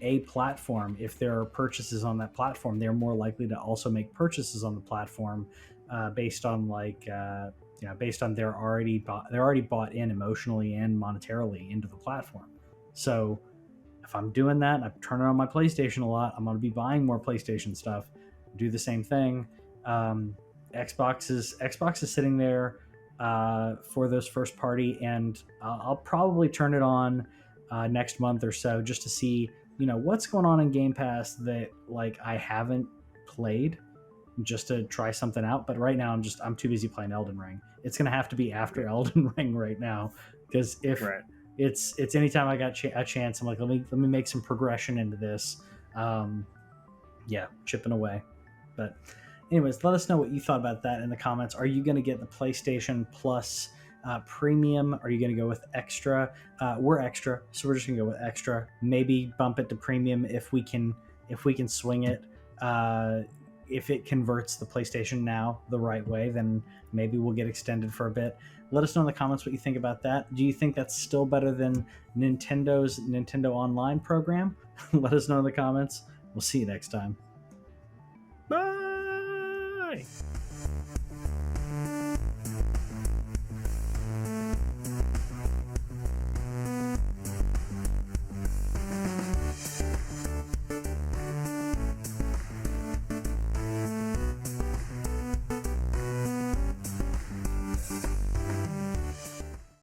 a platform, if there are purchases on that platform, they're more likely to also make purchases on the platform based on based on they're already bought in emotionally and monetarily into the platform. So if I'm doing that and I'm turning on my PlayStation a lot, I'm going to be buying more PlayStation stuff. Do the same thing. Xbox is sitting there for those first party, and I'll probably turn it on next month or so, just to see what's going on in Game Pass that like I haven't played, just to try something out. But right now I'm too busy playing Elden Ring. It's gonna have to be after Elden Ring right now, because if Right. it's anytime I got a chance, I'm like, let me make some progression into this. Yeah, chipping away. But anyways, let us know what you thought about that in the comments. Are you going to get the PlayStation Plus premium? Are you going to go with extra? We're extra, so we're just going to go with extra. Maybe bump it to premium if we can swing it. If it converts the PlayStation Now the right way, then maybe we'll get extended for a bit. Let us know in the comments what you think about that. Do you think that's still better than Nintendo's Nintendo Online program? Let us know in the comments. We'll see you next time. Bye.